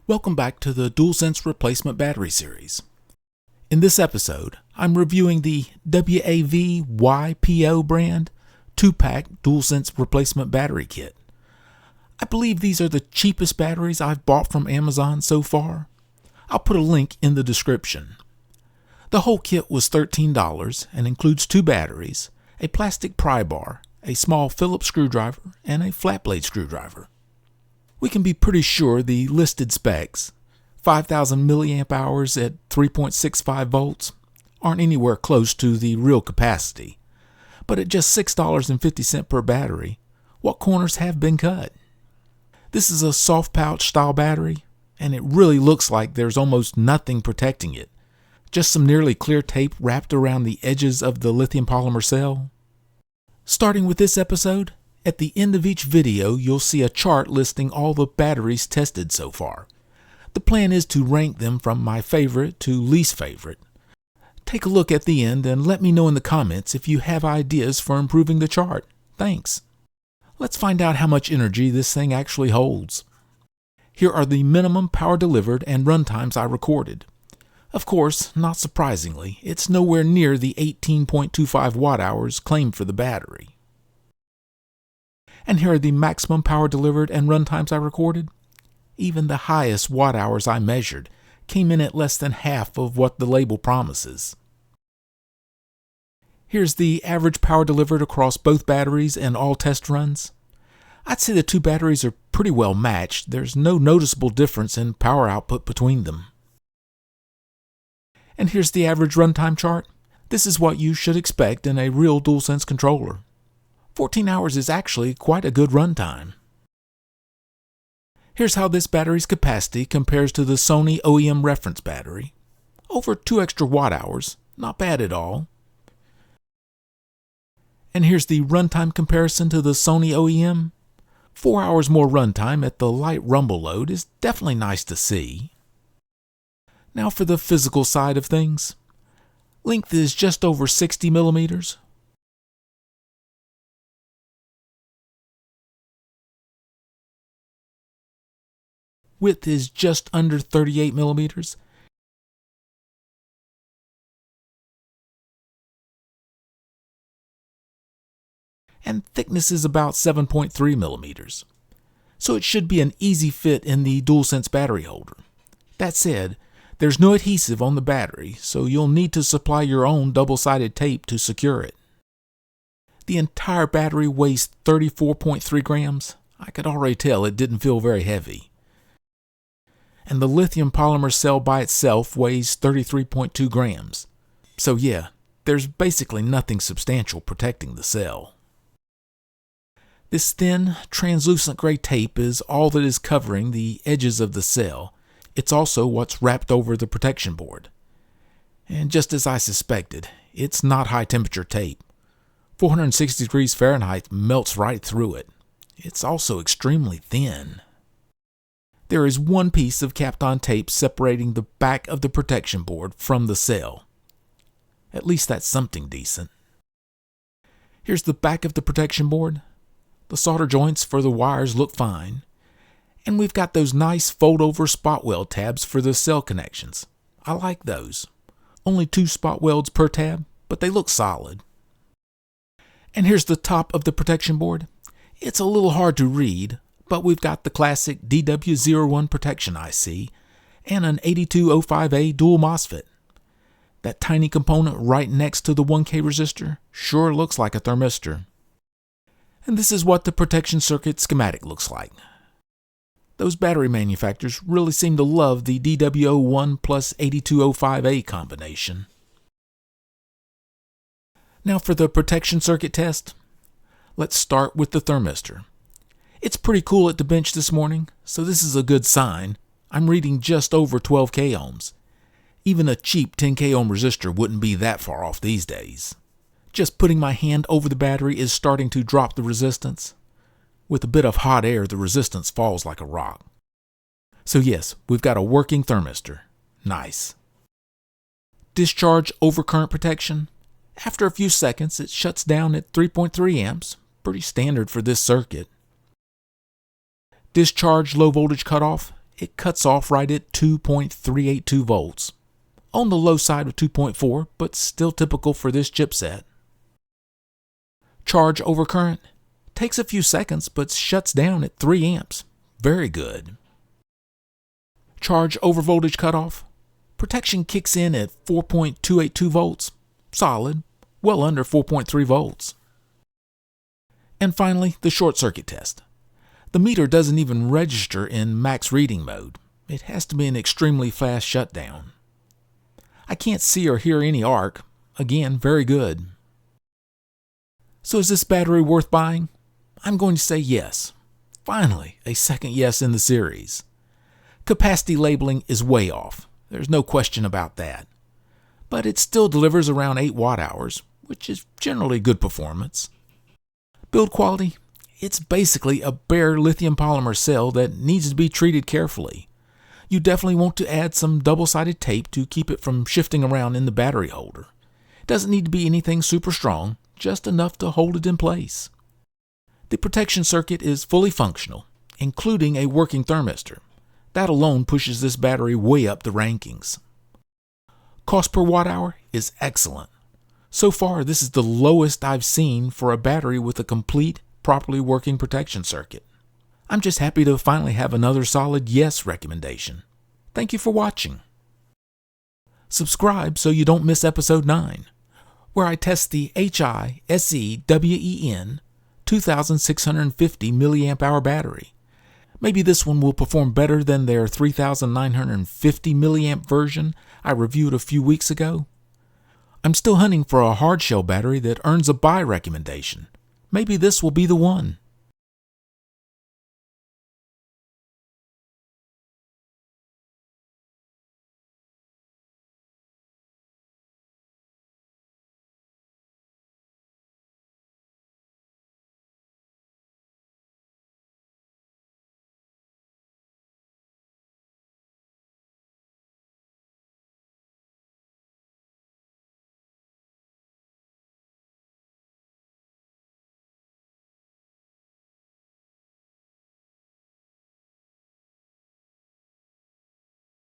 Welcome back to the DualSense Replacement Battery Series. In this episode, I'm reviewing the WAVYPO brand 2-pack DualSense Replacement Battery Kit. I believe these are the cheapest batteries I've bought from Amazon so far. I'll put a link in the description. The whole kit was $13 and includes 2 batteries, a plastic pry bar, a small Phillips screwdriver, and a flat blade screwdriver. We can be pretty sure the listed specs, 5,000 milliamp hours at 3.65 volts, aren't anywhere close to the real capacity. But at just $6.50 per battery, what corners have been cut? This is a soft pouch style battery, and it really looks like there's almost nothing protecting it. Just some nearly clear tape wrapped around the edges of the lithium polymer cell. Starting with this episode, at the end of each video, you'll see a chart listing all the batteries tested so far. The plan is to rank them from my favorite to least favorite. Take a look at the end and let me know in the comments if you have ideas for improving the chart. Thanks. Let's find out how much energy this thing actually holds. Here are the minimum power delivered and runtimes I recorded. Of course, not surprisingly, it's nowhere near the 18.25 watt-hours claimed for the battery. And here are the maximum power delivered and runtimes I recorded. Even the highest watt-hours I measured came in at less than half of what the label promises. Here's the average power delivered across both batteries and all test runs. I'd say the 2 batteries are pretty well matched. There's no noticeable difference in power output between them. And here's the average runtime chart. This is what you should expect in a real DualSense controller. 14 hours is actually quite a good runtime. Here's how this battery's capacity compares to the Sony OEM reference battery. Over 2 extra watt-hours, not bad at all. And here's the runtime comparison to the Sony OEM. 4 hours more runtime at the light rumble load is definitely nice to see. Now for the physical side of things. Length is just over 60 millimeters. Width is just under 38 millimeters. And thickness is about 7.3 millimeters. So it should be an easy fit in the DualSense battery holder. That said, there's no adhesive on the battery, so you'll need to supply your own double-sided tape to secure it. The entire battery weighs 34.3 grams. I could already tell it didn't feel very heavy. And the lithium polymer cell by itself weighs 33.2 grams. So yeah, there's basically nothing substantial protecting the cell. This thin, translucent gray tape is all that is covering the edges of the cell. It's also what's wrapped over the protection board. And just as I suspected, it's not high temperature tape. 460 degrees Fahrenheit melts right through it. It's also extremely thin. There is one piece of Kapton tape separating the back of the protection board from the cell. At least that's something decent. Here's the back of the protection board. The solder joints for the wires look fine. And we've got those nice fold-over spot weld tabs for the cell connections. I like those. Only 2 spot welds per tab, but they look solid. And here's the top of the protection board. It's a little hard to read, but we've got the classic DW01 protection IC and an 8205A dual MOSFET. That tiny component right next to the 1K resistor sure looks like a thermistor. And this is what the protection circuit schematic looks like. Those battery manufacturers really seem to love the DW01 plus 8205A combination. Now for the protection circuit test. Let's start with the thermistor. It's pretty cool at the bench this morning, so this is a good sign. I'm reading just over 12K ohms. Even a cheap 10K ohm resistor wouldn't be that far off these days. Just putting my hand over the battery is starting to drop the resistance. With a bit of hot air, the resistance falls like a rock. So yes, we've got a working thermistor. Nice. Discharge overcurrent protection. After a few seconds, it shuts down at 3.3 amps, pretty standard for this circuit. Discharge low voltage cutoff. it cuts off right at 2.382 volts. On the low side of 2.4, but still typical for this chipset. Charge over current takes a few seconds, but shuts down at 3 amps. Very good. Charge over voltage cutoff. Protection kicks in at 4.282 volts. Solid, well under 4.3 volts. And finally, the short circuit test. The meter doesn't even register in max reading mode. It has to be an extremely fast shutdown. I can't see or hear any arc. Again, very good. So is this battery worth buying? I'm going to say yes. Finally, a second yes in the series. Capacity labeling is way off. There's no question about that. But it still delivers around 8 watt-hours, which is generally good performance. Build quality? It's basically a bare lithium polymer cell that needs to be treated carefully. You definitely want to add some double-sided tape to keep it from shifting around in the battery holder. It doesn't need to be anything super strong, just enough to hold it in place. The protection circuit is fully functional, including a working thermistor. That alone pushes this battery way up the rankings. Cost per watt-hour is excellent. So far, this is the lowest I've seen for a battery with a complete, properly working protection circuit. I'm just happy to finally have another solid yes recommendation. Thank you for watching. Subscribe so you don't miss episode 9, where I test the HISEWEN 2650 mAh battery. Maybe this one will perform better than their 3950 mAh version I reviewed a few weeks ago. I'm still hunting for a hard shell battery that earns a buy recommendation. Maybe this will be the one.